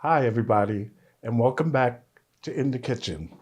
Hi, everybody, and welcome back to In the Kitchen.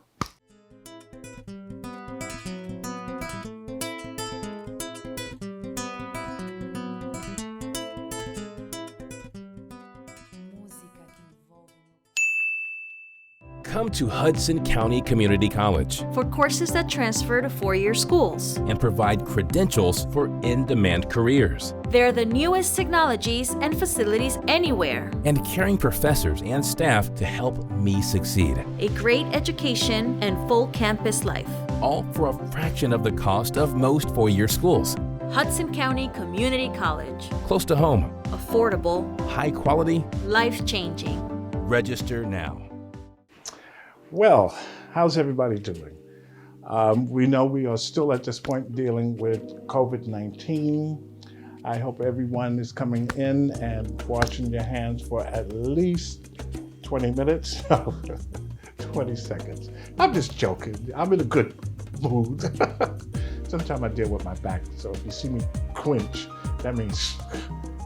Come to Hudson County Community College for courses that transfer to four-year schools and provide credentials for in-demand careers. They're the newest technologies and facilities anywhere. And caring professors and staff to help me succeed. A great education and full campus life. All for a fraction of the cost of most four-year schools. Hudson County Community College. Close to home. Affordable. High quality. Life-changing. Register now. Well, how's everybody doing? We know we are still at this point dealing with COVID-19. I hope everyone is coming in and washing their hands for at least 20 minutes, 20 seconds. I'm just joking. I'm in a good mood. Sometimes I deal with my back, so if you see me quench, that means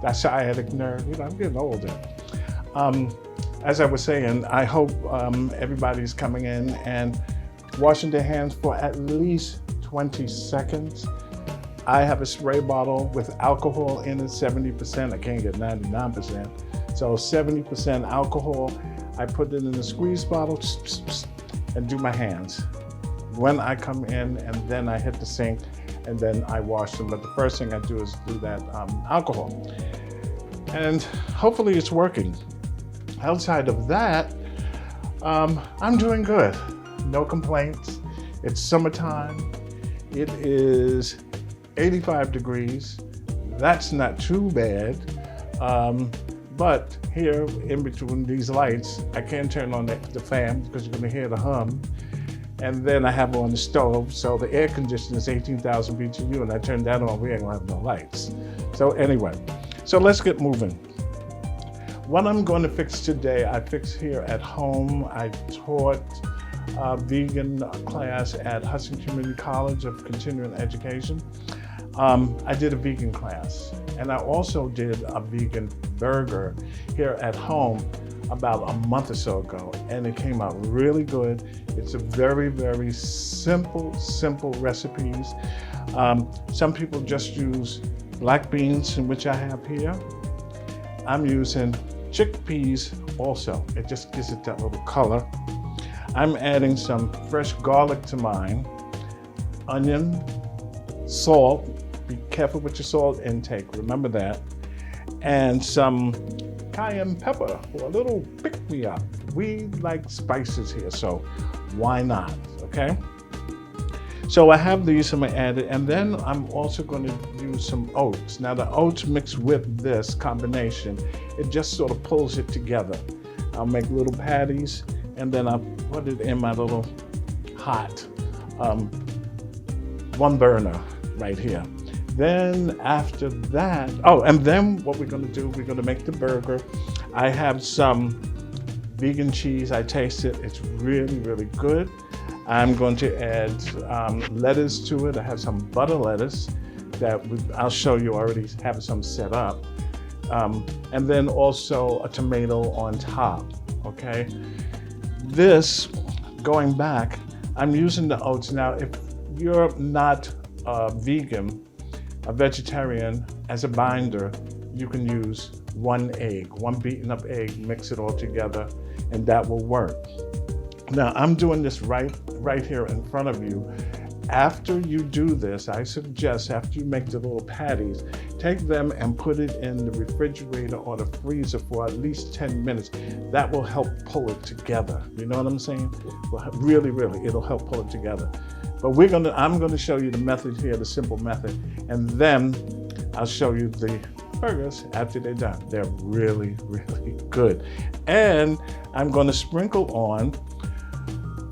that's sciatic nerve. I'm getting older. As I was saying, I hope everybody's coming in and washing their hands for at least 20 seconds. I have a spray bottle with alcohol in it, 70%. I can't get 99%. So 70% alcohol. I put it in a squeeze bottle and do my hands when I come in, and then I hit the sink and then I wash them. But the first thing I do is do that alcohol. And hopefully it's working. Outside of that, I'm doing good. No complaints. It's summertime. It is 85 degrees. That's not too bad. But here in between these lights, I can't turn on the fan because you're gonna hear the hum. And then I have on the stove, so the air conditioner is 18,000 BTU, and I turn that on, we ain't gonna have no lights. So anyway, so let's get moving. What I'm going to fix today, I fixed here at home. I taught a vegan class at Hudson Community College of Continuing Education. I did a vegan class, and I also did a vegan burger here at home about a month or so ago, and it came out really good. It's a very, very simple recipes. Some people just use black beans, in which I have here. I'm using chickpeas also. It just gives it that little color. I'm adding some fresh garlic to mine, onion, salt. Be careful with your salt intake, remember that. And some cayenne pepper for a little pick-me-up. We like spices here, so why not, okay? So I have these, I'm gonna add it, and then I'm also gonna use some oats. Now the oats mixed with this combination, it just sort of pulls it together. I'll make little patties, and then I'll put it in my little hot one burner right here. Then after that, and then what we're gonna do, we're gonna make the burger. I have some vegan cheese, I taste it, it's really, really good. I'm going to add lettuce to it. I have some butter lettuce that I'll show you, already have some set up. And then also a tomato on top, okay? This, going back, I'm using the oats. Now, if you're not vegan, a vegetarian, as a binder, you can use one beaten up egg, mix it all together, and that will work. Now, I'm doing this right here in front of you. After you do this, I suggest after you make the little patties, take them and put it in the refrigerator or the freezer for at least 10 minutes. That will help pull it together. You know what I'm saying? Well, really, it'll help pull it together. But I'm gonna show you the method here, the simple method, and then I'll show you the burgers after they're done. They're really, really good. And I'm gonna sprinkle on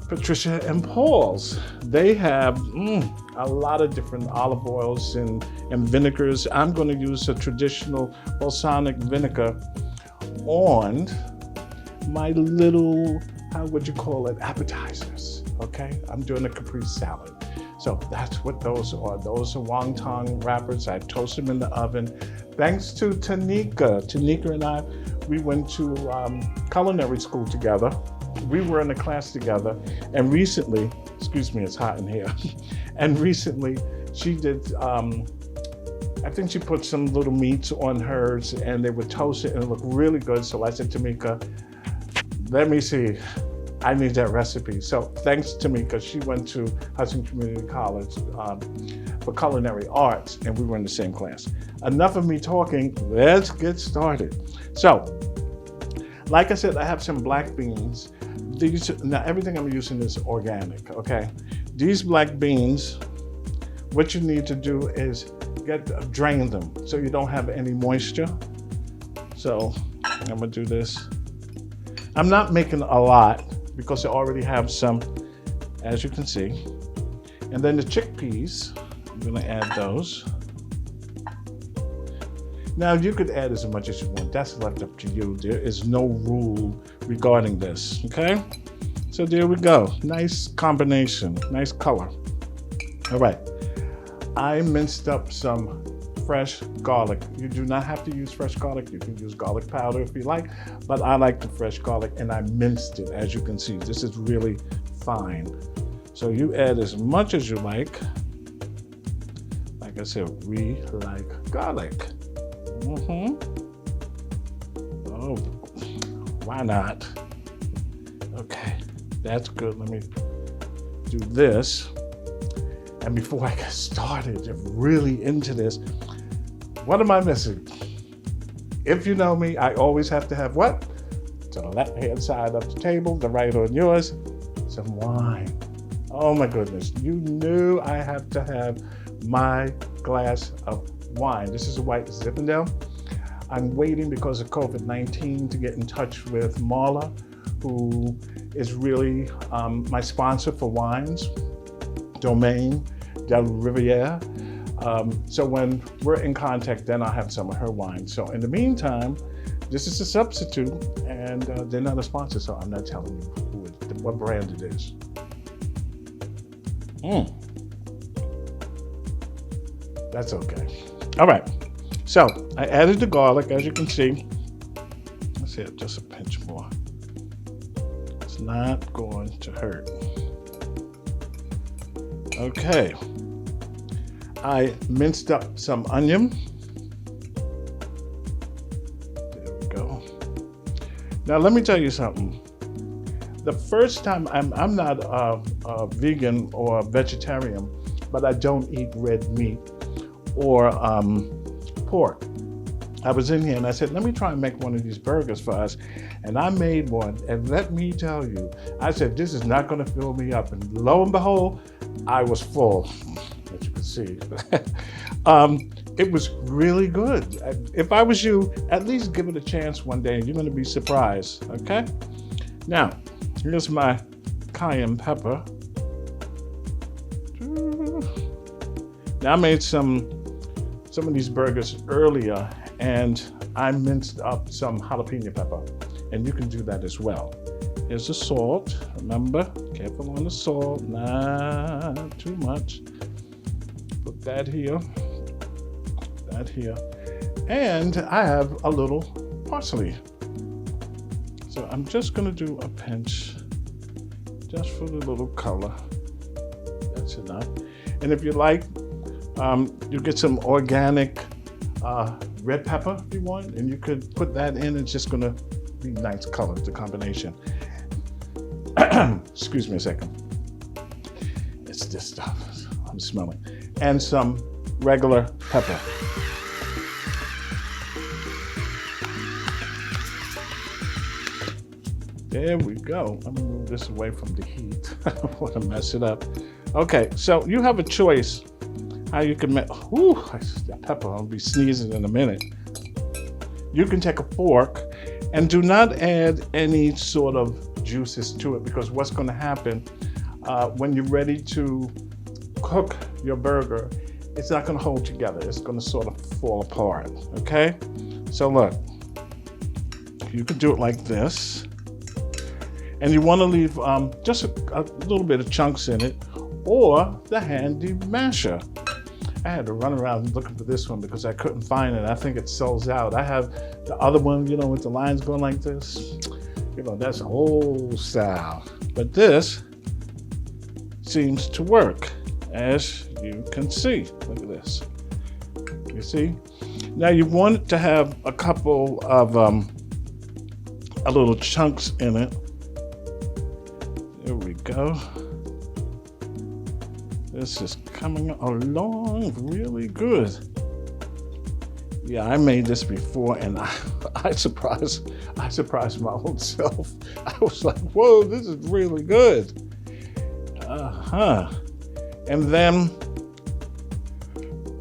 Patricia and Paul's. They have a lot of different olive oils and vinegars. I'm going to use a traditional balsamic vinegar on my little, how would you call it, appetizers, okay? I'm doing a Caprese salad. So that's what those are. Those are Wonton Wrappers. I toast them in the oven. Thanks to Tanika. Tanika and I, we went to culinary school together. We were in a class together, and recently, excuse me, it's hot in here. And recently, she did, I think she put some little meats on hers, and they were toasted, and it looked really good. So I said, Tamika, let me see. I need that recipe. So thanks to Tamika, she went to Hudson Community College for culinary arts, and we were in the same class. Enough of me talking, let's get started. So, like I said, I have some black beans. Now everything I'm using is organic, okay? These black beans, what you need to do is drain them so you don't have any moisture. So I'm gonna do this. I'm not making a lot because I already have some, as you can see. And then the chickpeas, I'm gonna add those. Now you could add as much as you want. That's left up to you. There is no rule regarding this, okay? So there we go. Nice combination, nice color. All right, I minced up some fresh garlic. You do not have to use fresh garlic. You can use garlic powder if you like, but I like the fresh garlic, and I minced it, as you can see. This is really fine. So you add as much as you like. Like I said, we like garlic. Oh, why not? Okay, that's good. Let me do this. And before I get started, really into this, what am I missing? If you know me, I always have to have what? To the left-hand side of the table, the right on yours, some wine. Oh my goodness, you knew I have to have my glass of wine. This is a white Zinfandel. I'm waiting because of COVID-19 to get in touch with Marla, who is really my sponsor for wines, Domaine Del Riviere. So when we're in contact, then I'll have some of her wine. So in the meantime, this is a substitute, and they're not a sponsor, so I'm not telling you what brand it is. That's okay. All right, so I added the garlic, as you can see. Let's add just a pinch more. It's not going to hurt. Okay. I minced up some onion. There we go. Now let me tell you something. The first time, I'm not a vegan or a vegetarian, but I don't eat red meat or pork. I was in here and I said, let me try and make one of these burgers for us. And I made one, and let me tell you, I said, this is not gonna fill me up. And lo and behold, I was full, as you can see. It was really good. If I was you, at least give it a chance one day and you're gonna be surprised, okay? Now, here's my cayenne pepper. Now I made some of these burgers earlier, and I minced up some jalapeno pepper, and you can do that as well. Here's the salt. Remember, careful on the salt, not too much. Put that here, and I have a little parsley. So I'm just gonna do a pinch, just for the little color. That's enough. And if you like, you get some organic red pepper if you want, and you could put that in. It's just gonna be nice color, the combination. Excuse me a second. It's this stuff I'm smelling. And some regular pepper. There we go. Let me move this away from the heat. I don't want to mess it up. Okay, so you have a choice how you can make, that pepper, I'll be sneezing in a minute. You can take a fork and do not add any sort of juices to it, because what's going to happen when you're ready to cook your burger, it's not going to hold together. It's going to sort of fall apart, okay? So look, you can do it like this. And you want to leave just a little bit of chunks in it, or the handy masher. I had to run around looking for this one because I couldn't find it. I think it sells out. I have the other one, you know, with the lines going like this. You know, that's an old style. But this seems to work, as you can see. Look at this. You see? Now you want it to have a couple of a little chunks in it. There we go. This is coming along really good. Yeah, I made this before, and I surprised my own self. I was like, whoa, this is really good. And then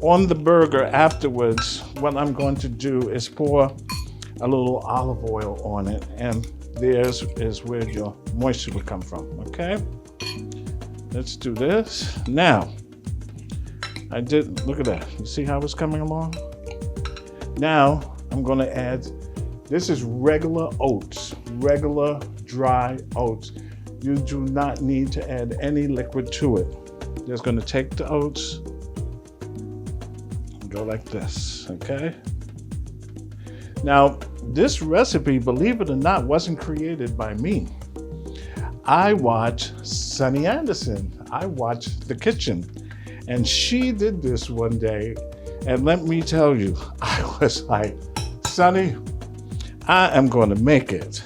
on the burger afterwards, what I'm going to do is pour a little olive oil on it, and there's where your moisture will come from, okay? Let's do this. Now, look at that. You see how it's coming along? Now, I'm gonna add, this is regular oats, regular dry oats. You do not need to add any liquid to it. Just gonna take the oats and go like this, okay? Now, this recipe, believe it or not, wasn't created by me. I watched Sunny Anderson. I watched The Kitchen, and she did this one day. And let me tell you, I was like, Sunny, I am going to make it.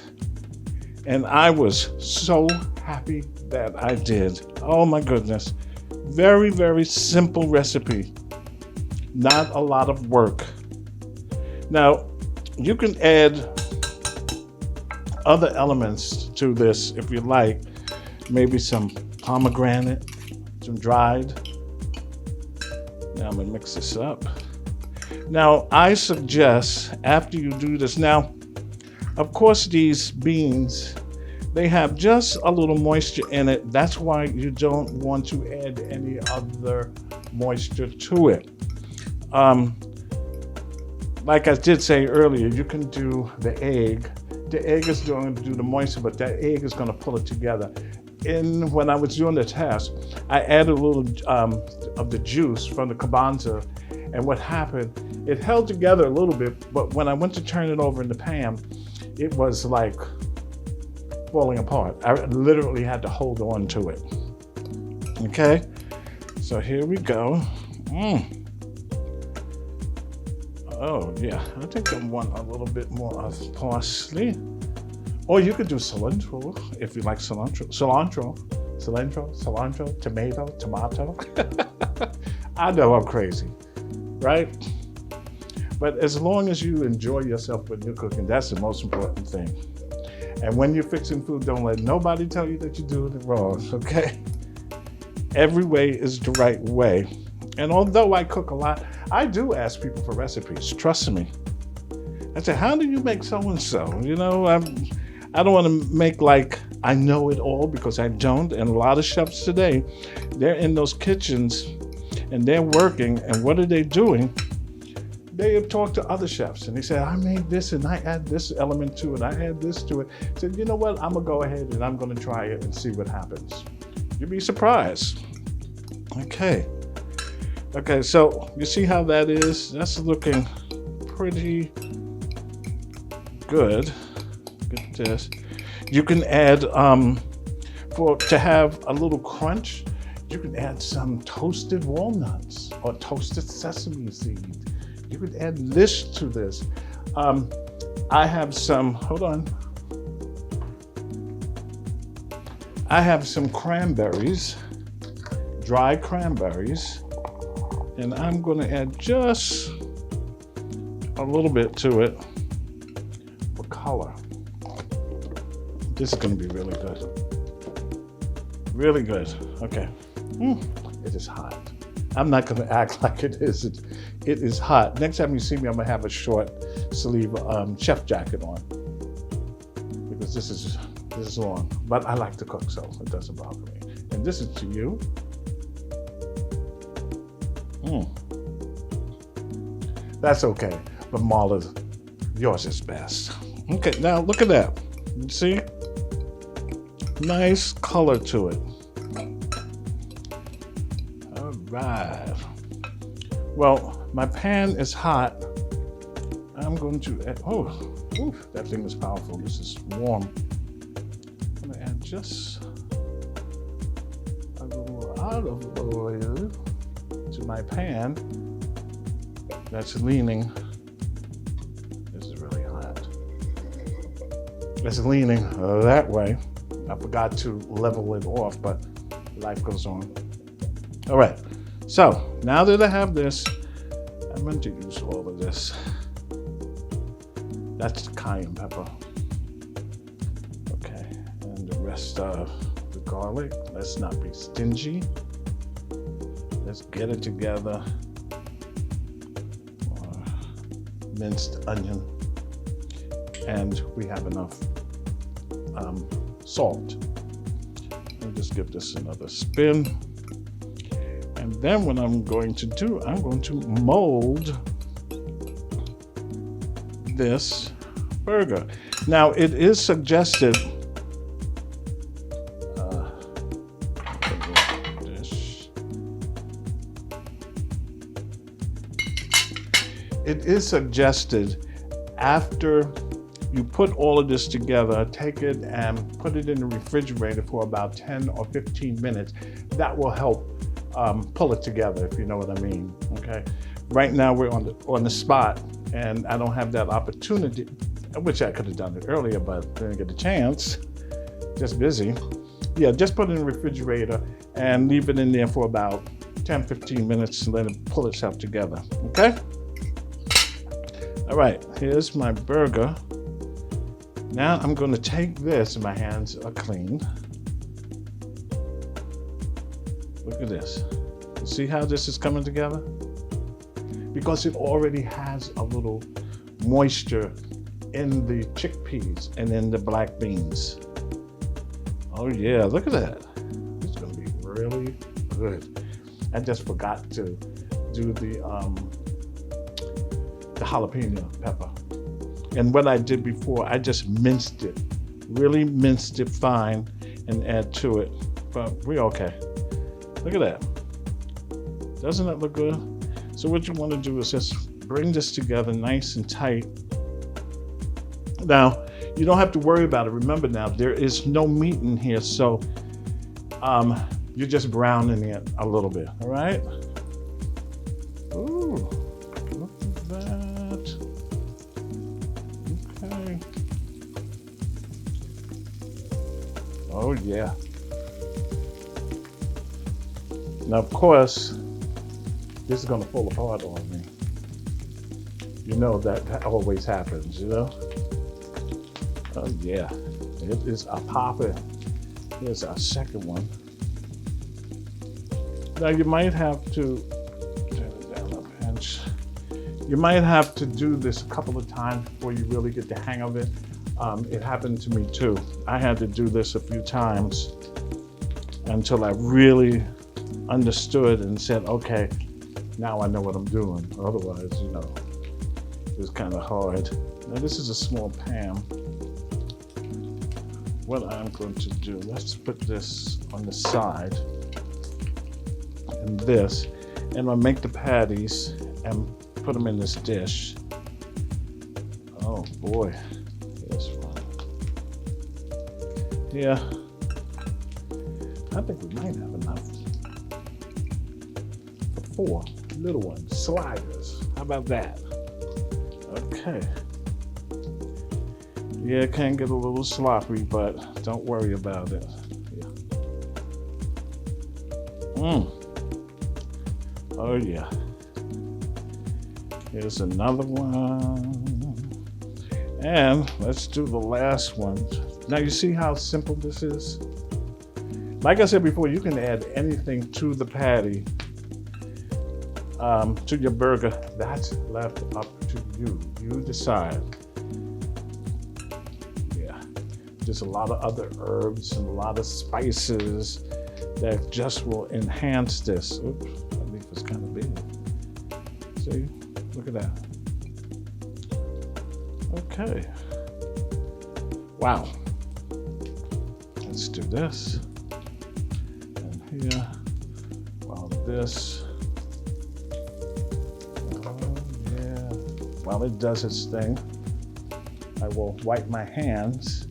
And I was so happy that I did. Oh my goodness. Very, very simple recipe. Not a lot of work. Now, you can add other elements to this if you like. Maybe some pomegranate, some dried. Now I'm gonna mix this up. Now I suggest after you do this, now of course these beans, they have just a little moisture in it. That's why you don't want to add any other moisture to it. Like I did say earlier, you can do the egg. The egg is going to do the moisture, but that egg is going to pull it together. When I was doing the test, I added a little of the juice from the garbanzo, and what happened, it held together a little bit, but when I went to turn it over in the pan, it was like falling apart. I literally had to hold on to it. Okay, so here we go. Oh yeah, I think I want a little bit more of parsley. Or you could do cilantro if you like cilantro. Cilantro, tomato. I know I'm crazy, right? But as long as you enjoy yourself when you're cooking, that's the most important thing. And when you're fixing food, don't let nobody tell you that you're doing it wrong, okay? Every way is the right way. And although I cook a lot, I do ask people for recipes, trust me. I say, how do you make so-and-so? You know, I don't want to make like I know it all, because I don't. And a lot of chefs today, they're in those kitchens and they're working, and what are they doing? They have talked to other chefs and they said, I made this and I add this element to it, I add this to it. I said, you know what, I'm gonna go ahead and I'm gonna try it and see what happens. You'd be surprised. Okay, so you see how that is? That's looking pretty good. Look at this. You can add, to have a little crunch, you can add some toasted walnuts or toasted sesame seed. You could add this to this. I have some, hold on. I have some cranberries, dry cranberries, and I'm gonna add just a little bit to it for color. This is gonna be really good. Really good, okay. It is hot. I'm not gonna act like it isn't. It is hot. Next time you see me, I'm gonna have a short sleeve chef jacket on, because this is long. But I like to cook, so it doesn't bother me. And this is to you. That's okay. But Marla, yours is best. Okay, now look at that. You see? Nice color to it. All right. Well, my pan is hot. I'm going to add, that thing is powerful. This is warm. I'm going to add just a little olive oil to my pan that's leaning. This is really hot. It's leaning that way. I forgot to level it off, but life goes on. All right, so now that I have this, I'm going to use all of this. That's cayenne pepper. Okay, and the rest of the garlic. Let's not be stingy. Let's get it together. Minced onion. And we have enough salt. I'll just give this another spin. And then what I'm going to do, I'm going to mold this burger. Now it is suggested after you put all of this together, take it and put it in the refrigerator for about 10 or 15 minutes. That will help pull it together, if you know what I mean, okay? Right now we're on the spot and I don't have that opportunity. I wish I could have done it earlier, but didn't get a chance. Just busy. Yeah, just put it in the refrigerator and leave it in there for about 10, 15 minutes and let it pull itself together, okay? All right, here's my burger. Now I'm going to take this, my hands are clean. Look at this. You see how this is coming together? Because it already has a little moisture in the chickpeas and in the black beans. Oh yeah, look at that. It's going to be really good. I just forgot to do the jalapeno pepper. And what I did before, I just minced it, really minced it fine and add to it. But we're okay. Look at that. Doesn't that look good? So what you want to do is just bring this together nice and tight. Now, you don't have to worry about it. Remember now, there is no meat in here, so you're just browning it a little bit, all right? Ooh, look at that. Okay. Oh yeah. Now, of course, this is gonna fall apart on me. You know that always happens, you know? Oh yeah, it is a popper. Here's our second one. Now you might have to turn it down a pinch. You might have to do this a couple of times before you really get the hang of it. It happened to me too. I had to do this a few times until I really understood and said, okay, now I know what I'm doing. Otherwise, you know, it's kind of hard. Now this is a small pan. What I'm going to do, let's put this on the side and this, and I'll make the patties and put them in this dish. Oh boy, here's one. Yeah, I think we might have enough for 4 little ones, sliders. How about that? Okay. Yeah, it can get a little sloppy, but don't worry about it. Yeah. Oh yeah. Here's another one. And let's do the last one. Now you see how simple this is? Like I said before, you can add anything to the patty, to your burger. That's left up to you. You decide. There's a lot of other herbs and a lot of spices that just will enhance this. Oops, that leaf is kind of big. See, look at that. Okay. Wow. Let's do this. And here, while this while it does its thing, I will wipe my hands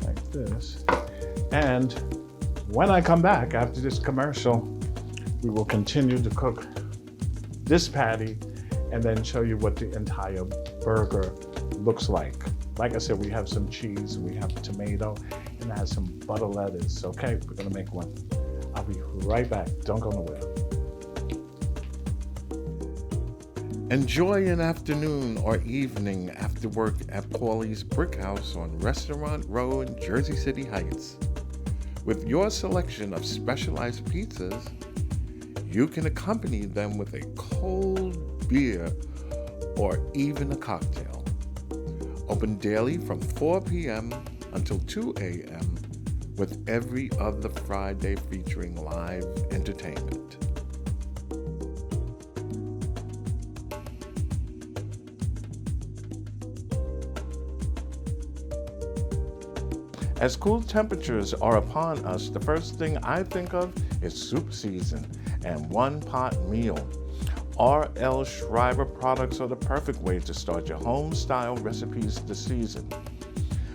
like this. And when I come back after this commercial, we will continue to cook this patty and then show you what the entire burger looks like. Like I said, we have some cheese, we have tomato, and I have some butter lettuce. Okay, we're gonna make one. I'll be right back. Don't go nowhere. Enjoy an afternoon or evening after work at Paulie's Brick House on Restaurant Row in Jersey City Heights. With your selection of specialized pizzas, you can accompany them with a cold beer or even a cocktail. Open daily from 4 p.m. until 2 a.m. with every other Friday featuring live entertainment. As cool temperatures are upon us, the first thing I think of is soup season and one-pot meal. R.L. Schreiber products are the perfect way to start your home-style recipes this season.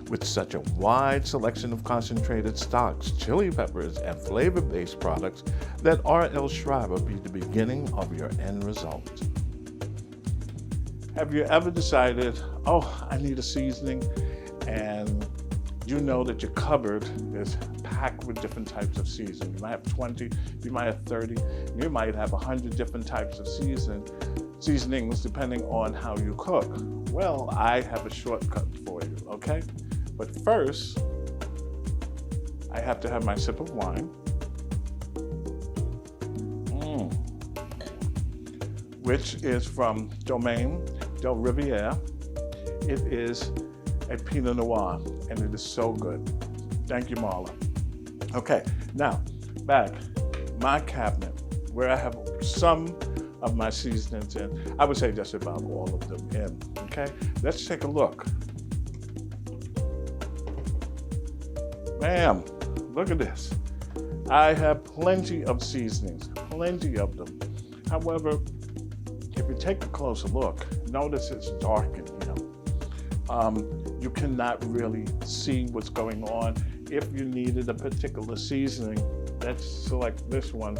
With such a wide selection of concentrated stocks, chili peppers, and flavor-based products, let R.L. Schreiber be the beginning of your end result. Have you ever decided, oh, I need a seasoning, and you know that your cupboard is packed with different types of seasoning? You might have 20, you might have 30, you might have 100 different types of seasonings depending on how you cook. Well, I have a shortcut for you, okay? But first, I have to have my sip of wine. Which is from Domaine Del Riviere. It is a Pinot Noir, and it is so good. Thank you, Marla. Okay, now back my cabinet where I have some of my seasonings in. I would say just about all of them in. Okay, let's take a look. Bam! Look at this. I have plenty of seasonings, plenty of them. However, if you take a closer look, notice it's darkened here. You cannot really see what's going on. If you needed a particular seasoning, let's select this one.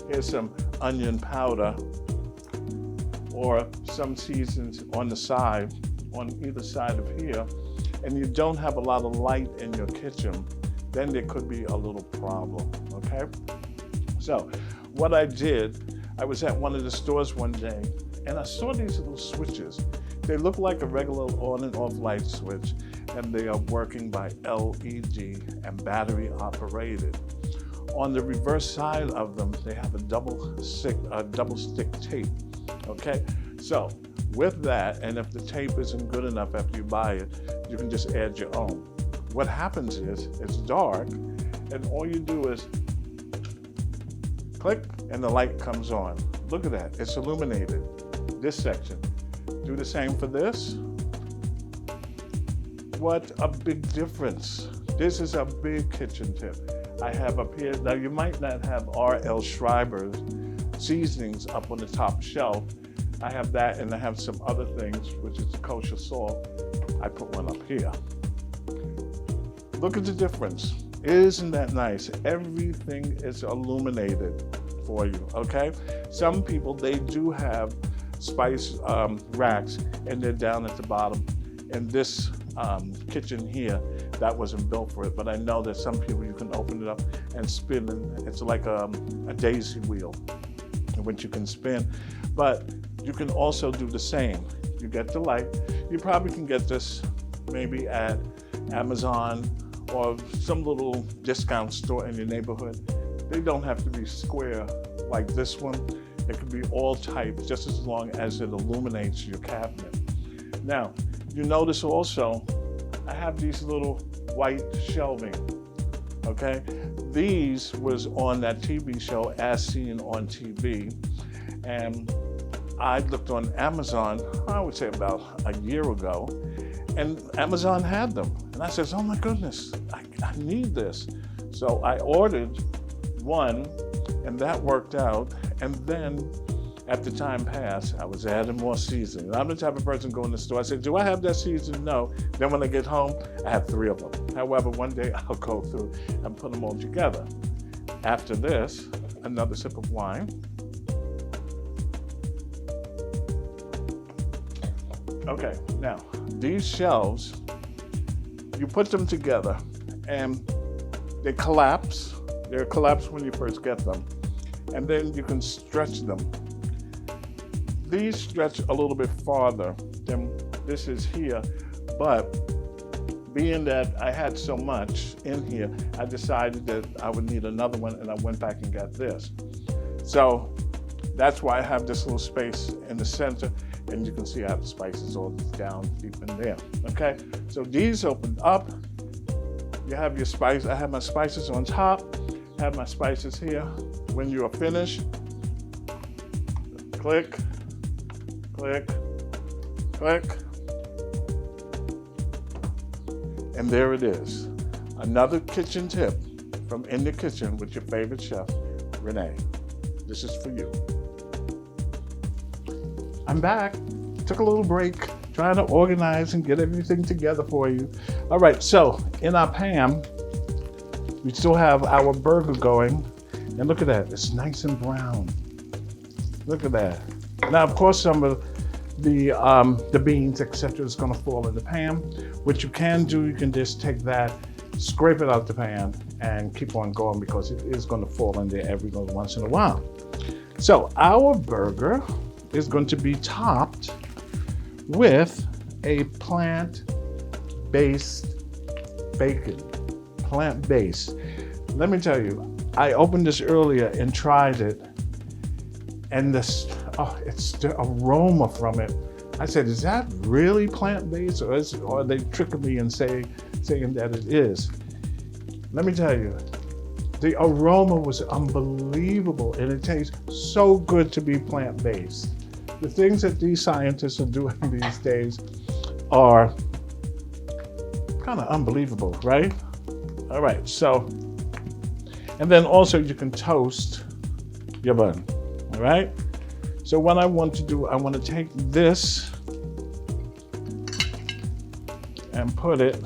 Here's some onion powder or some seasons on the side, on either side of here, and you don't have a lot of light in your kitchen, then there could be a little problem, okay? So what I did, I was at one of the stores one day and I saw these little switches. They look like a regular on and off light switch, and they are working by LED and battery operated. On the reverse side of them, they have a double stick tape, okay? So with that, and if the tape isn't good enough after you buy it, you can just add your own. What happens is, it's dark, and all you do is click, and the light comes on. Look at that, it's illuminated, this section. Do the same for this. What a big difference. This is a big kitchen tip. I have up here, now you might not have R.L. Schreiber's seasonings up on the top shelf. I have that, and I have some other things, which is kosher salt. I put one up here. Look at the difference. Isn't that nice? Everything is illuminated for you, okay? Some people, they do have spice racks, and they're down at the bottom. And this kitchen here, that wasn't built for it, but I know that some people, you can open it up and spin, and it's like a daisy wheel, which you can spin. But you can also do the same. You get the light. You probably can get this maybe at Amazon or some little discount store in your neighborhood. They don't have to be square like this one. It could be all types, just as long as it illuminates your cabinet. Now, you notice also, I have these little white shelving, okay? These was on that TV show, As Seen on TV, and I looked on Amazon, I would say about a year ago, and Amazon had them. And I said, oh my goodness, I need this. So I ordered one, and that worked out. And then At the time passed, I was adding more seasoning. I'm the type of person go in the store, I say, do I have that seasoning? No. Then when I get home, I have 3 of them. However, one day I'll go through and put them all together. After this, another sip of wine. Okay, now, these shells, you put them together and they collapse. They're collapsed when you first get them. And then you can stretch them. These stretch a little bit farther than this is here, but being that I had so much in here, I decided that I would need another one, and I went back and got this. So that's why I have this little space in the center, and you can see I have the spices all down deep in there. Okay, so these open up. You have your spice. I have my spices on top. I have my spices here. When you are finished, click, click, click. And there it is. Another kitchen tip from In the Kitchen with your favorite chef, Rene. This is for you. I'm back. Took a little break, trying to organize and get everything together for you. All right, so in our pan, we still have our burger going. And look at that, it's nice and brown. Look at that. Now, of course, some of the beans, etc., is gonna fall in the pan. What you can do, you can just take that, scrape it out the pan, and keep on going because it is gonna fall in there every once in a while. So our burger is going to be topped with a plant-based bacon. Plant-based. Let me tell you, I opened this earlier and tried it, and it's the aroma from it. I said, is that really plant-based, or are they tricking me and saying that it is? Let me tell you, the aroma was unbelievable, and it tastes so good to be plant-based. The things that these scientists are doing these days are kind of unbelievable, right? All right, so, and then also you can toast your bun, all right? So what I want to do, I want to take this and put it,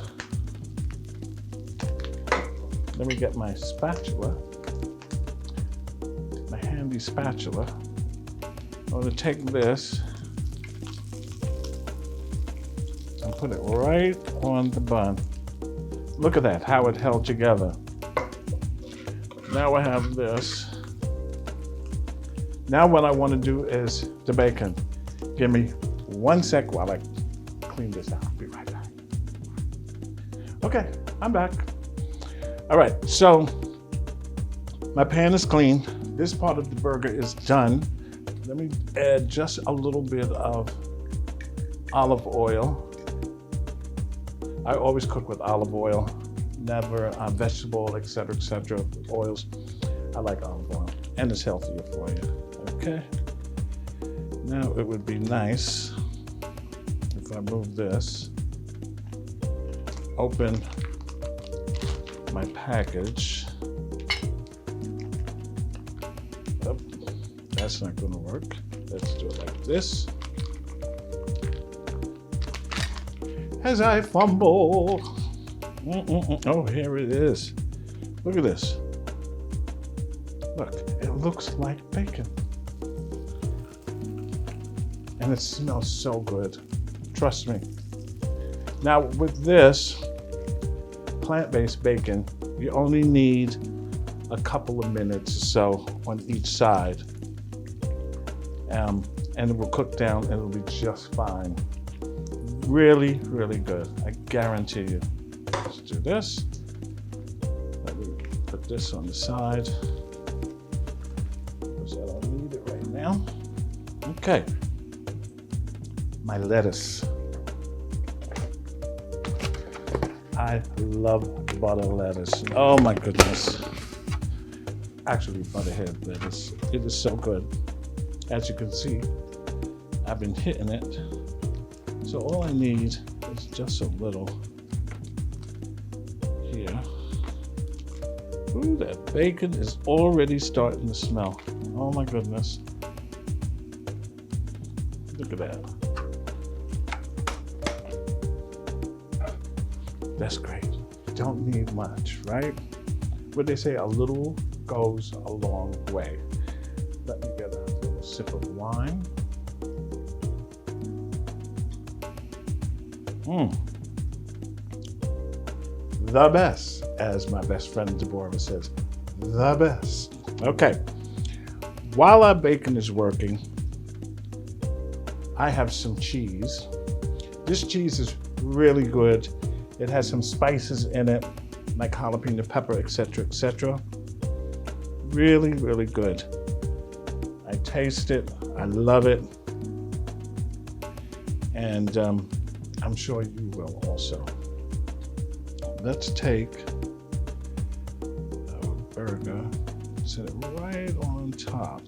let me get my spatula, my handy spatula. I'm going to take this and put it right on the bun. Look at that, how it held together. Now I have this. Now what I want to do is the bacon. Give me 1 sec while I clean this out. I'll be right back. Okay, I'm back. All right, so my pan is clean. This part of the burger is done. Let me add just a little bit of olive oil. I always cook with olive oil, never vegetable, etc., oils. I like olive oil, and it's healthier for you. Okay. Now it would be nice if I move this, open my package. Oh, that's not going to work. Let's do it like this. As I fumble. Oh, here it is. Look at this. Look, it looks like bacon. And it smells so good. Trust me. Now with this plant-based bacon, you only need a couple of minutes or so on each side. And it will cook down and it'll be just fine. Really, really good. I guarantee you. Let's do this. Let me put this on the side, because I don't need it right now. Okay. My lettuce. I love butter lettuce. Oh my goodness. Actually, butterhead lettuce. It is so good. As you can see, I've been hitting it. So all I need is just a little here. Ooh, that bacon is already starting to smell. Oh my goodness. Look at that. That's great. Don't need much, right? What they say, a little goes a long way. Let me get a little sip of wine. The best, as my best friend Deborah says, the best. Okay, while our bacon is working, I have some cheese. This cheese is really good. It has some spices in it, like jalapeno pepper, etc., etc. Really, really good. I taste it, I love it, and I'm sure you will also. Let's take our burger, set it right on top.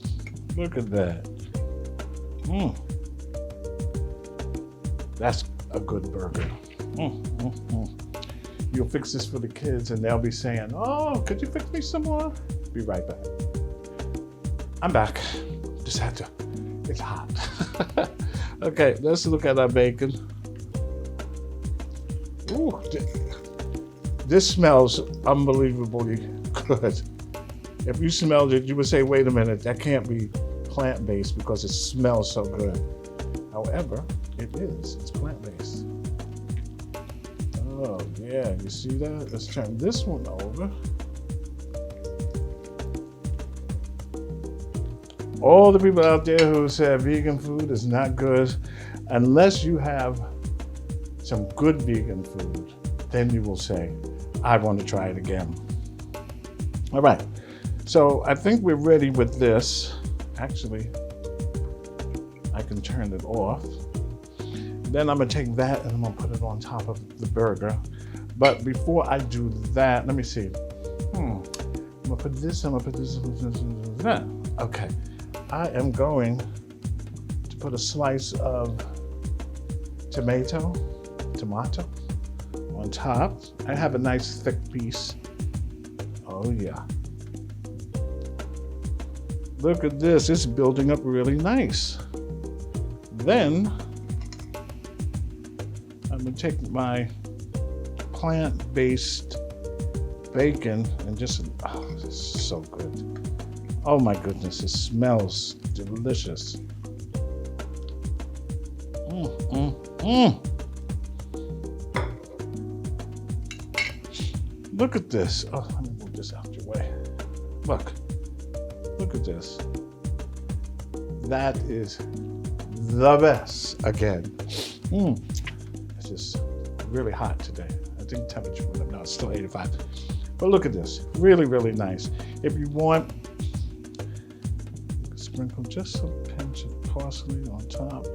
Look at that. That's a good burger. You'll fix this for the kids and they'll be saying, oh, could you fix me some more? Be right back. I'm back. Just had to, it's hot. Okay, let's look at our bacon. Ooh, this smells unbelievably good. If you smelled it, you would say, wait a minute, that can't be plant-based because it smells so good. However, it is, it's plant-based. Oh yeah, you see that? Let's turn this one over. All the people out there who said vegan food is not good, unless you have some good vegan food, then you will say, I want to try it again. All right, so I think we're ready with this. Actually, I can turn it off. Then I'm gonna take that and I'm gonna put it on top of the burger. But before I do that, let me see. I'm gonna put this, I'm gonna put this, okay. I am going to put a slice of tomato on top. I have a nice thick piece. Oh yeah. Look at this, it's building up really nice. Then, I'm gonna take my plant-based bacon and just, oh, this is so good. Oh my goodness, it smells delicious. Look at this. Oh, let me move this out your way. Look at this. That is the best again. It's just really hot today. I think temperature went up now, it's still 85. But look at this, really, really nice. If you want, sprinkle just a pinch of parsley on top.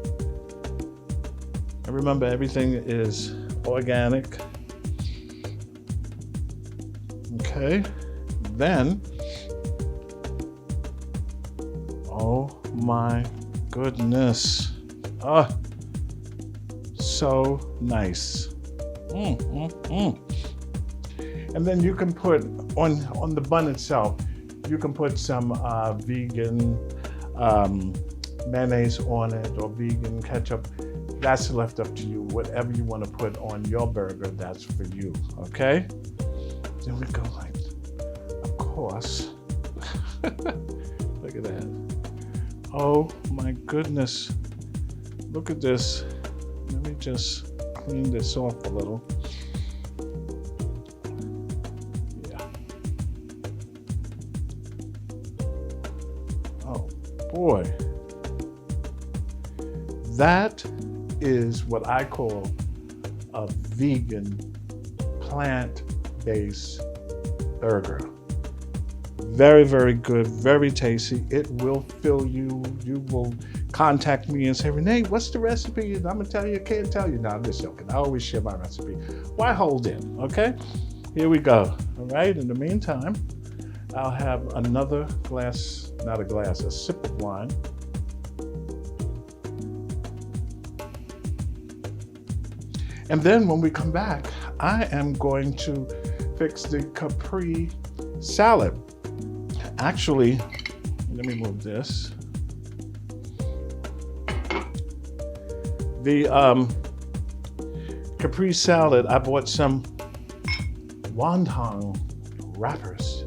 And remember, everything is organic. Okay, then, oh my goodness. Oh, so nice. And then you can put on the bun itself, you can put some vegan mayonnaise on it or vegan ketchup. That's left up to you. Whatever you want to put on your burger, that's for you, okay? Then we go like, of course. Look at that. Oh my goodness. Look at this. Let me just clean this off a little. Yeah. Oh boy. That is what I call a vegan, plant-based burger. Very, very good, very tasty. It will fill you. You will contact me and say, Rene, what's the recipe? And I'm gonna tell you, can't tell you. No, I'm just joking. I always share my recipe. Why hold in, okay? Here we go, all right? In the meantime, I'll have another glass, not a glass, a sip of wine. And then when we come back, I am going to fix the Caprese salad. Actually, let me move this. The Caprese salad, I bought some Wonton Wrappers,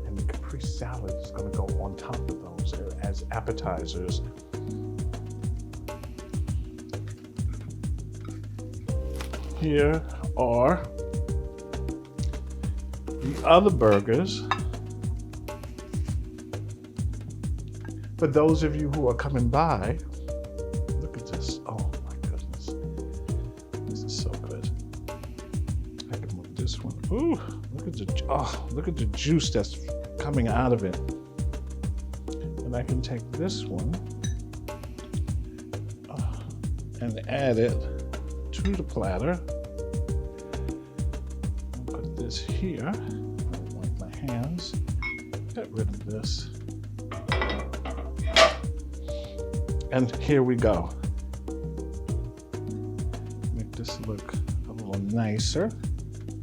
and the Caprese salad is going to go on top of those as appetizers. Here are the other burgers. For those of you who are coming by, look at this. Oh my goodness. This is so good. I can move this one. Ooh, look at the juice that's coming out of it. And I can take this one and add it to the platter. I'll put this here. I'll wipe my hands. Get rid of this. And here we go. Make this look a little nicer.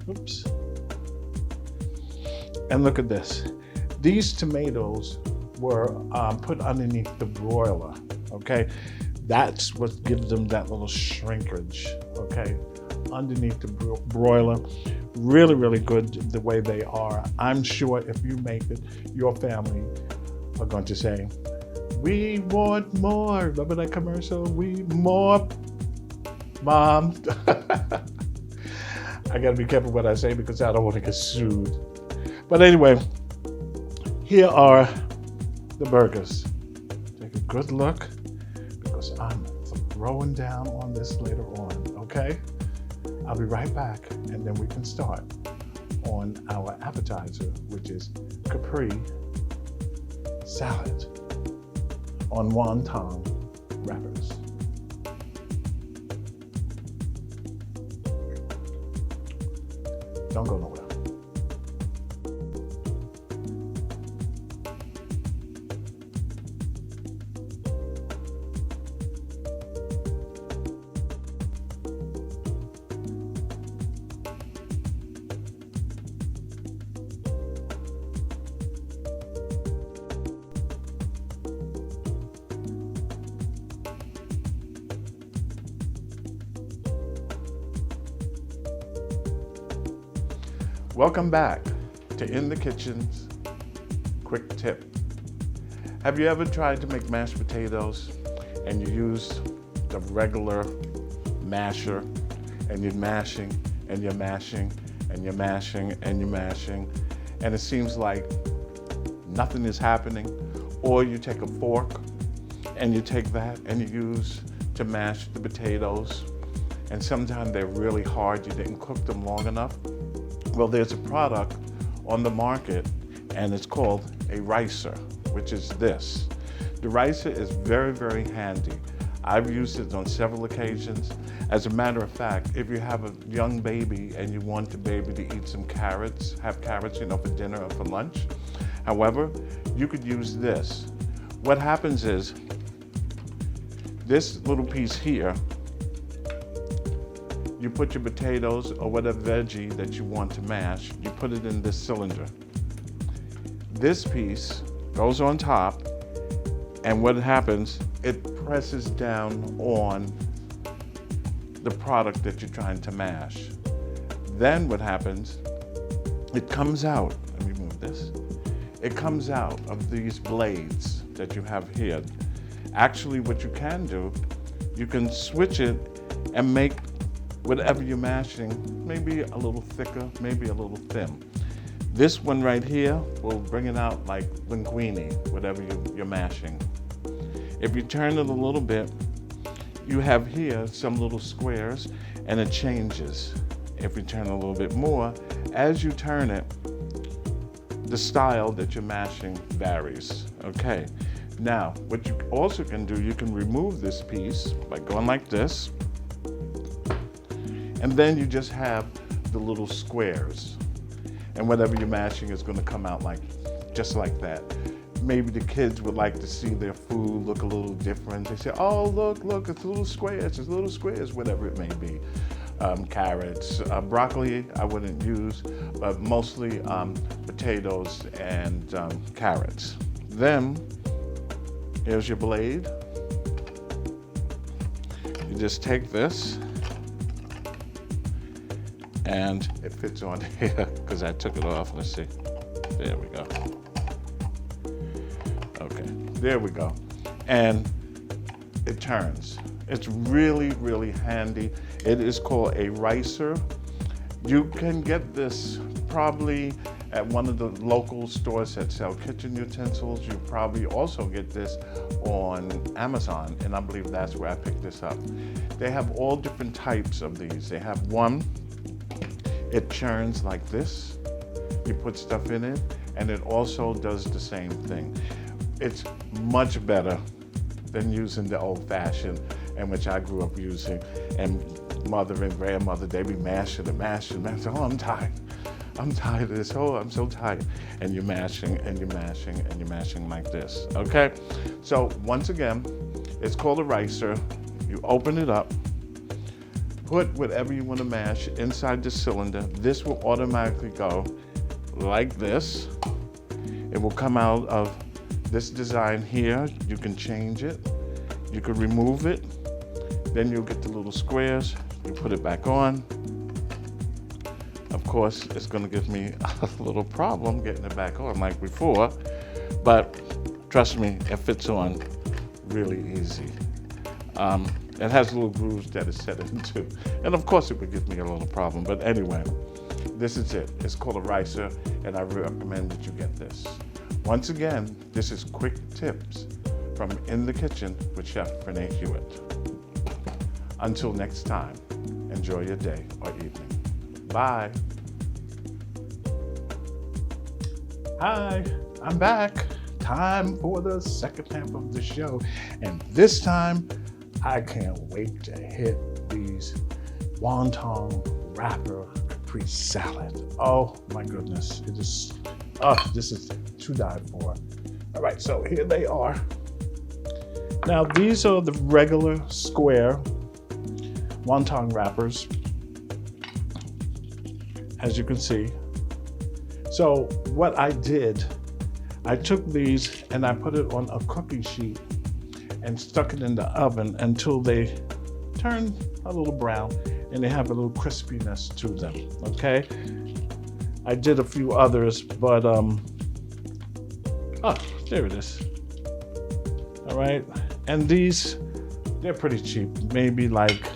Oops. And look at this. These tomatoes were put underneath the broiler, okay? That's what gives them that little shrinkage, okay? Underneath the broiler. Really, really good the way they are. I'm sure if you make it, your family are going to say, "We want more." Remember that commercial? We more, Mom. I gotta be careful what I say because I don't want to get sued. But anyway, here are the burgers. Take a good look because I'm throwing down on this later on, okay? I'll be right back and then we can start on our appetizer, which is Caprese salad on Wonton Wrappers. Don't go nowhere. Welcome back to In the Kitchen's quick tip. Have you ever tried to make mashed potatoes and you used the regular masher and you're mashing and you're mashing and you're mashing and you're mashing and it seems like nothing is happening? Or you take a fork and you take that and you use to mash the potatoes and sometimes they're really hard, you didn't cook them long enough? Well, there's a product on the market and it's called a ricer, which is this. The ricer is very, very handy. I've used it on several occasions. As a matter of fact, if you have a young baby and you want the baby to eat some carrots, have carrots, for dinner or for lunch. However, you could use this. What happens is, this little piece here, you put your potatoes or whatever veggie that you want to mash, you put it in this cylinder. This piece goes on top, and what happens, it presses down on the product that you're trying to mash. Then what happens, it comes out, let me move this. It comes out of these blades that you have here. Actually, what you can do, you can switch it and make whatever you're mashing, maybe a little thicker, maybe a little thin. This one right here will bring it out like linguine, whatever you're mashing. If you turn it a little bit, you have here some little squares and it changes. If you turn a little bit more, as you turn it, the style that you're mashing varies, okay? Now, what you also can do, you can remove this piece by going like this, and then you just have the little squares. And whatever you're mashing is gonna come out just like that. Maybe the kids would like to see their food look a little different. They say, oh, look, it's little squares, whatever it may be. Carrots, broccoli I wouldn't use, but mostly potatoes and carrots. Then, here's your blade. You just take this, and it fits on here because I took it off. Let's see. There we go. Okay, there we go. And it turns. It's really, really handy. It is called a ricer. You can get this probably at one of the local stores that sell kitchen utensils. You probably also get this on Amazon, and I believe that's where I picked this up. They have all different types of these. They have one, it churns like this. You put stuff in it, and it also does the same thing. It's much better than using the old-fashioned, and which I grew up using, and mother and grandmother, they be mashing and mashing. Oh, I'm tired of this. Oh, I'm so tired. And you're mashing and you're mashing and you're mashing like this, okay? So once again, it's called a ricer. You open it up, put whatever you want to mash inside the cylinder. This will automatically go like this. It will come out of this design here. You can change it. You can remove it. Then you'll get the little squares. You put it back on. Of course, it's going to give me a little problem getting it back on like before, but trust me, it fits on really easy. It has little grooves that it's set into, and of course it would give me a little problem, but anyway, this is it. It's called a ricer, and I recommend that you get this. Once again, this is quick tips from In the Kitchen with Chef Rene Hewitt. Until next time, enjoy your day or evening. Bye. Hi, I'm back. Time for the second half of the show. And this time, I can't wait to hit these Wonton Wrapper Caprese salad. Oh my goodness. This is to die for. All right, so here they are. Now, these are the regular square Wonton wrappers, as you can see. So what I did, I took these and I put it on a cookie sheet and stuck it in the oven until they turn a little brown and they have a little crispiness to them, okay? I did a few others, but, there it is. All right, and these, they're pretty cheap, maybe like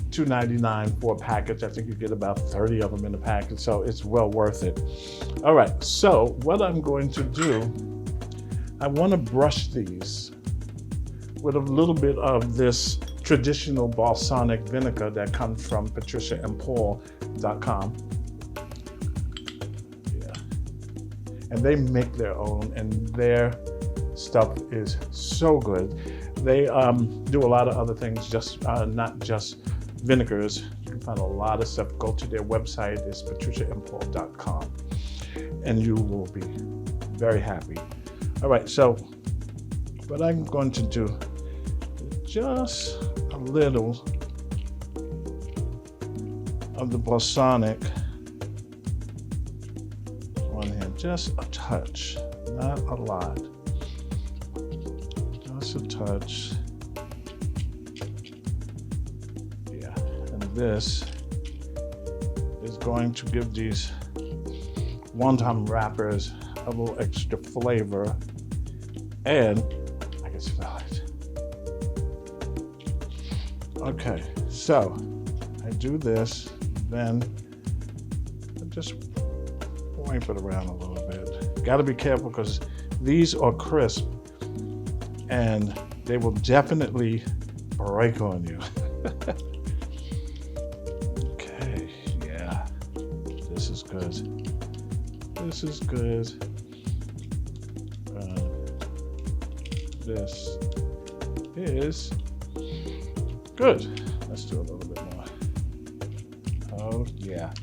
$2.99 for a package. I think you get about 30 of them in a package, so it's well worth it. All right, so what I'm going to do, I want to brush these with a little bit of this traditional balsamic vinegar that comes from patriciaandpaul.com. Yeah, and they make their own, and their stuff is so good. They do a lot of other things, just not just vinegars. You can find a lot of stuff. Go to their website, it's patriciaandpaul.com, and you will be very happy. All right, so what I'm going to do, just a little of the balsamic on here, just a touch, not a lot, just a touch. This is going to give these wonton wrappers a little extra flavor, and I can smell it. Okay, so I do this, then I just wipe it around a little bit. Got to be careful because these are crisp and they will definitely break on you. This is good. This is good. Let's do a little bit more. Oh yeah.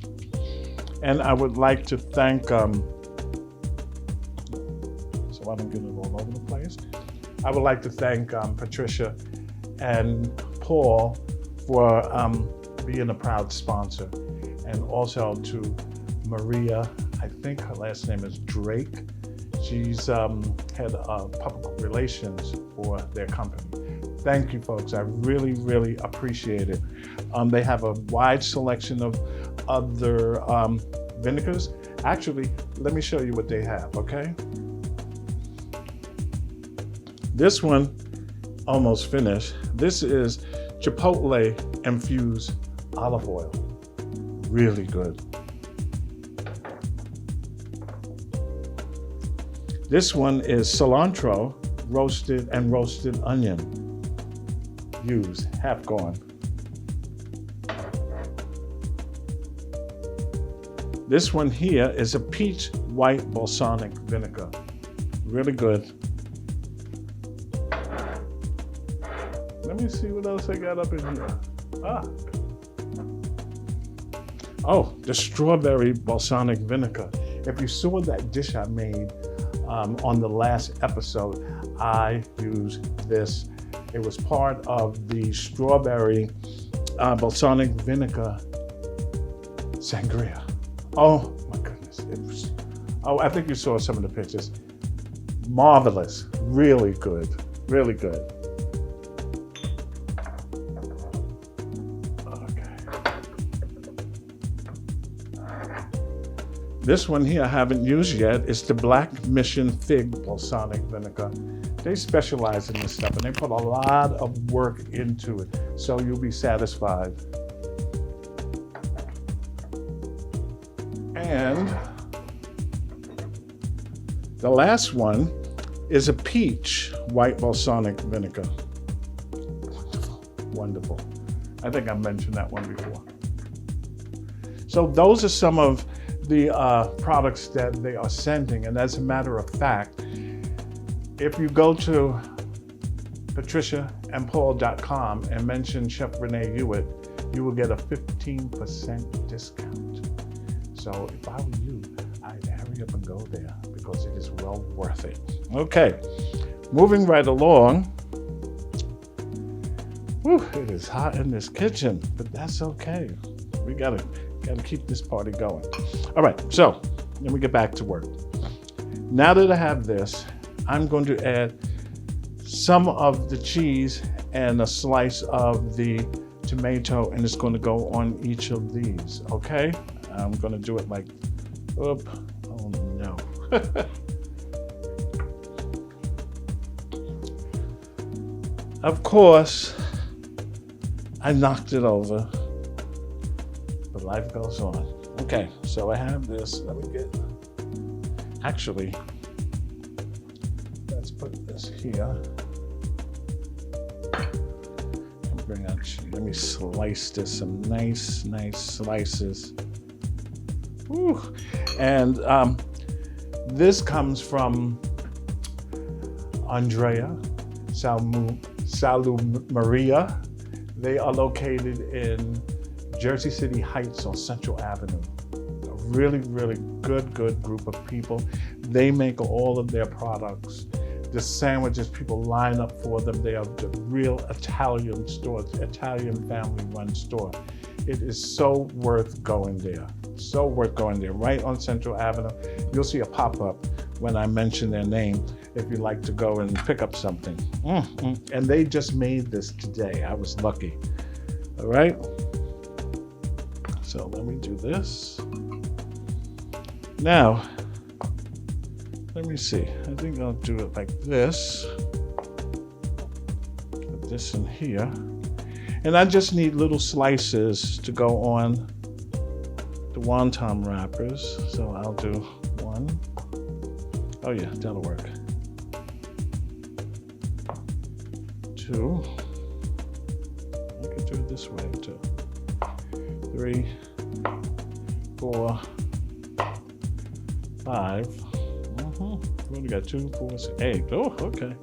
And I would like to thank, so I don't get it all over the place. I would like to thank Patricia and Paul for being a proud sponsor, and also to Maria, I think her last name is Drake. She's head of public relations for their company. Thank you, folks. I really, really appreciate it. They have a wide selection of other vinegars. Actually, let me show you what they have, okay? This one, almost finished. This is Chipotle Infused olive oil. Really good. This one is cilantro, roasted onion. Used, half gone. This one here is a peach white balsamic vinegar. Really good. Let me see what else I got up in here. Oh, the strawberry balsamic vinegar. If you saw that dish I made on the last episode, I used this. It was part of the strawberry balsamic vinegar sangria. Oh my goodness. It was, I think you saw some of the pictures. Marvelous, really good, really good. This one here I haven't used yet. It's the Black Mission Fig Balsamic Vinegar. They specialize in this stuff and they put a lot of work into it, so you'll be satisfied. And the last one is a peach white balsamic vinegar. Wonderful, wonderful. I think I mentioned that one before. So those are some of the products that they are sending. And as a matter of fact, if you go to patriciaandpaul.com and mention Chef Rene Hewitt, you will get a 15% discount. So if I were you, I'd hurry up and go there because it is well worth it. Okay, moving right along. Whew, it is hot in this kitchen, but that's okay. We gotta keep this party going. All right, so let me get back to work. Now that I have this, I'm going to add some of the cheese and a slice of the tomato, and it's going to go on each of these, okay? I'm going to do it like, oh no. Of course, I knocked it over. But life goes on. Okay, so I have this. Let me get, actually, let's put this here. And bring out, let me slice this, some nice slices. Woo. And this comes from Andrea Salu Maria. They are located in Jersey City Heights on Central Avenue. A really, really good group of people. They make all of their products. The sandwiches, people line up for them. They are the real Italian store, Italian family-run store. It is so worth going there. So worth going there. Right on Central Avenue. You'll see a pop-up when I mention their name if you'd like to go and pick up something. And they just made this today. I was lucky. All right. So let me do this. Now, let me see. I think I'll do it like this. Put this in here. And I just need little slices to go on the Wonton Wrappers. So I'll do one. Oh yeah, that'll work. 2. I could do it this way too. 3, 4, 5. We only got 2, 4, 6, 8. Oh, okay.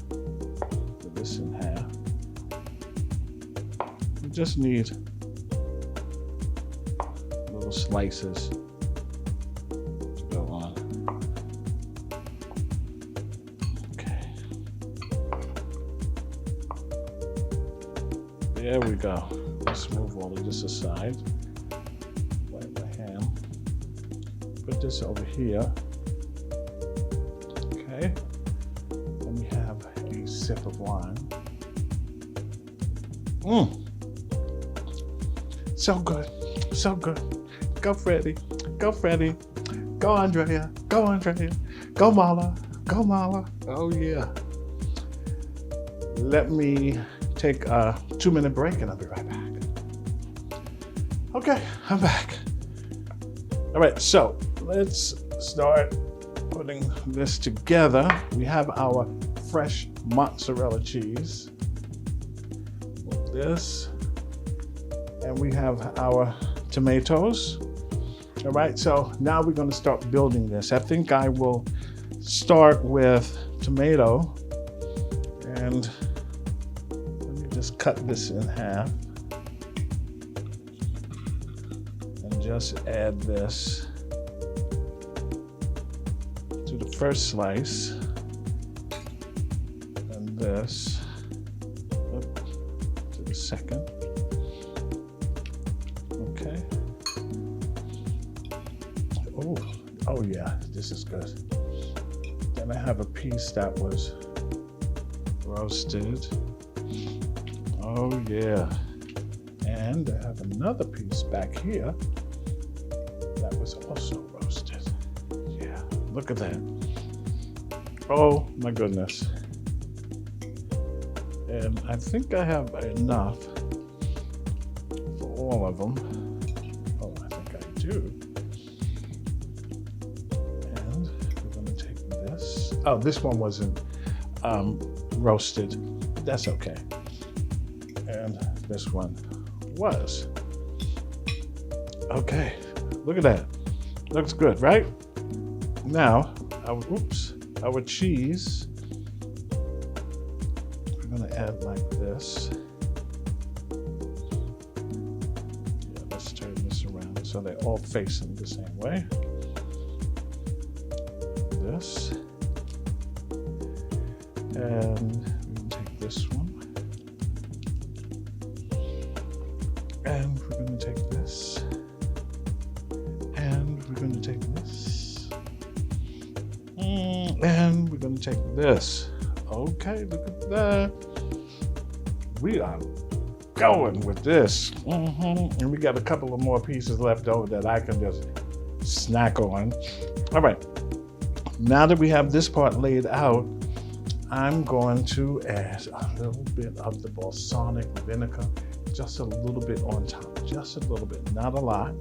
Put this in half. We just need little slices to go on. Okay. There we go. Let's move all of this aside. Wipe my hand. Put this over here. Okay. Let me have a sip of wine. So good, so good. Go Freddie, go Freddie, go Andrea, go Andrea, go Mala, go Mala. Oh yeah. Let me take a 2-minute break and I'll be right back. Okay, I'm back. All right, so let's start putting this together. We have our fresh mozzarella cheese. Move this. And we have our tomatoes. All right, so now we're going to start building this. I think I will start with tomato. And let me just cut this in half. And just add this to the first slice. And this to the second. Okay. Oh yeah, this is good. Then I have a piece that was roasted. Oh yeah. And I have another piece back here that was also roasted. Yeah, look at that. Oh my goodness. And I think I have enough for all of them. Oh, I think I do. And we're going to take this. Oh, this one wasn't roasted. That's okay. And this one was. Okay, look at that. Looks good, right? Now, our cheese. We're going to add like this. Yeah, let's turn this around so they're all facing the same way. This. And we can take this one. And we're going to take this. And we're going to take this. And we're going to take this. Okay, look at that. We are going with this. And we got a couple of more pieces left over that I can just snack on. All right. Now that we have this part laid out, I'm going to add a little bit of the balsamic vinegar, just a little bit on top, just a little bit, not a lot.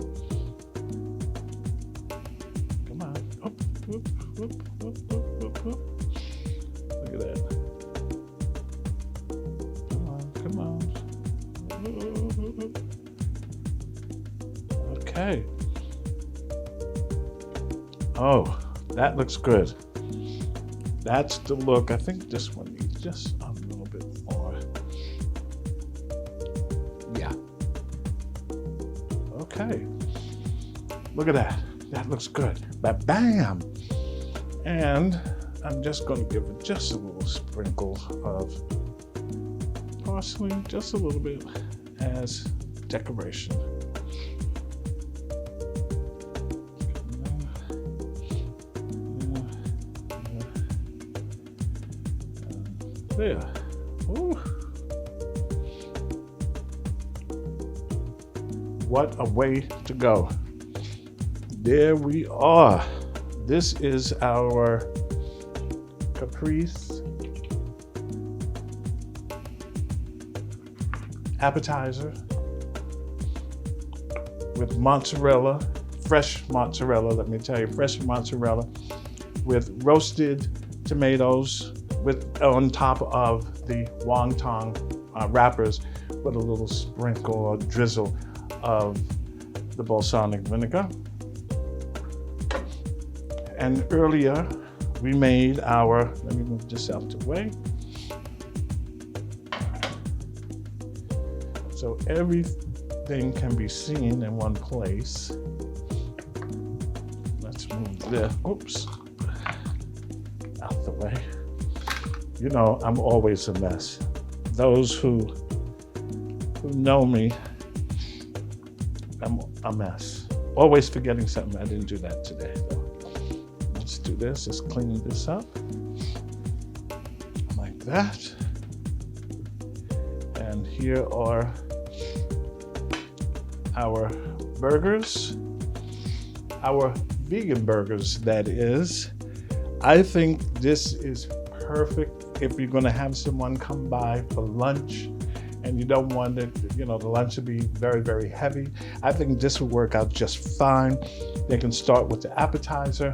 Come on. Oop, oop, oop, oop, oop, oop, oop. Look at that. Come on. Okay. Oh, that looks good. That's the look. I think this one needs just a little bit more. Yeah. Okay. Look at that. That looks good. Bam! And I'm just going to give it just a little sprinkle of parsley, just a little bit as decoration. There. Ooh. What a way to go. There we are. This is our Caprese appetizer with mozzarella, fresh mozzarella, let me tell you, fresh mozzarella with roasted tomatoes on top of the wonton wrappers with a little sprinkle or drizzle of the balsamic vinegar. And earlier we made our, let me move this out the way. So everything can be seen in one place. Let's move this, oops, out the way. You know, I'm always a mess. Those who know me, I'm a mess. Always forgetting something. I didn't do that today, though. Let's do this. Let's clean this up like that. And here are our burgers, our vegan burgers, that is. I think this is perfect if you're going to have someone come by for lunch and you don't want it, the lunch to be very, very heavy. I think this will work out just fine. They can start with the appetizer,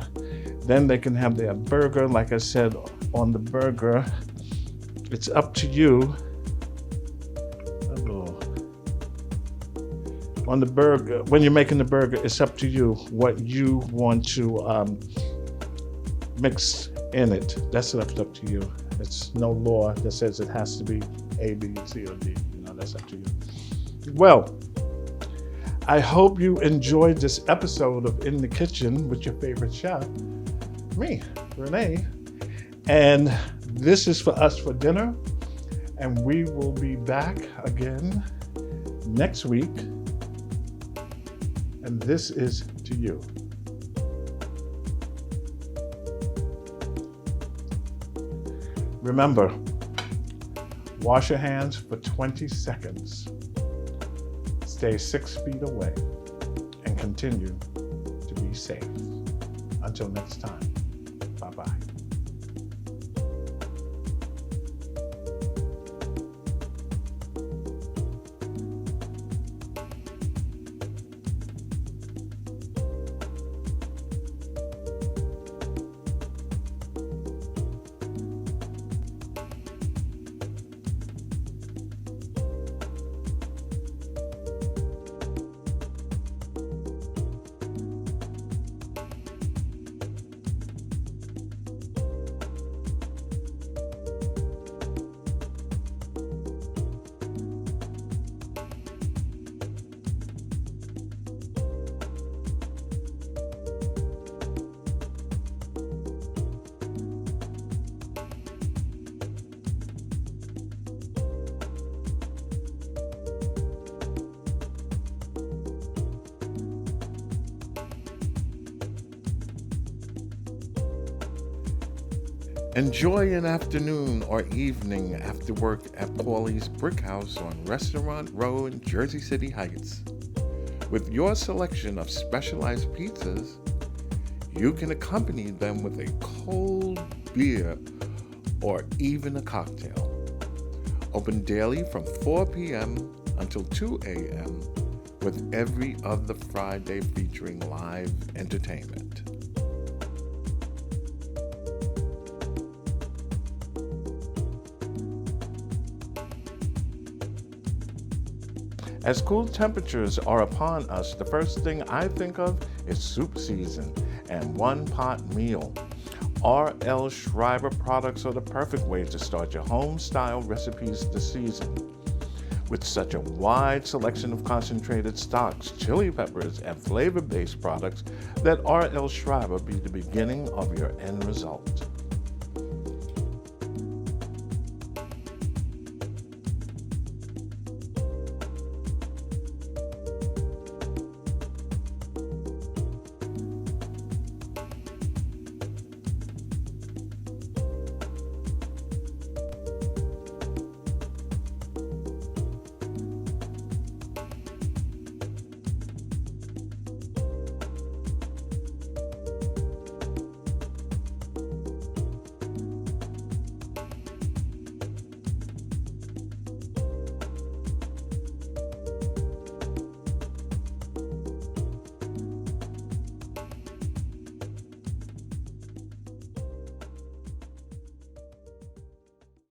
then they can have their burger. Like I said, on the burger, it's up to you. On the burger, when you're making the burger, it's up to you what you want to mix in it. That's left up to you. It's no law that says it has to be A, B, C, or D. That's up to you. Well, I hope you enjoyed this episode of In the Kitchen with your favorite chef, me, Rene. And this is for us for dinner. And we will be back again next week. And this is to you. Remember, wash your hands for 20 seconds. Stay 6 feet away and continue to be safe. Until next time, bye-bye. Enjoy an afternoon or evening after work at Paulie's Brick House on Restaurant Row in Jersey City Heights. With your selection of specialized pizzas, you can accompany them with a cold beer or even a cocktail. Open daily from 4 p.m. until 2 a.m. with every other Friday featuring live entertainment. As cool temperatures are upon us, the first thing I think of is soup season and one-pot meal. R.L. Schreiber products are the perfect way to start your home-style recipes this season. With such a wide selection of concentrated stocks, chili peppers, and flavor-based products, let R.L. Schreiber be the beginning of your end result.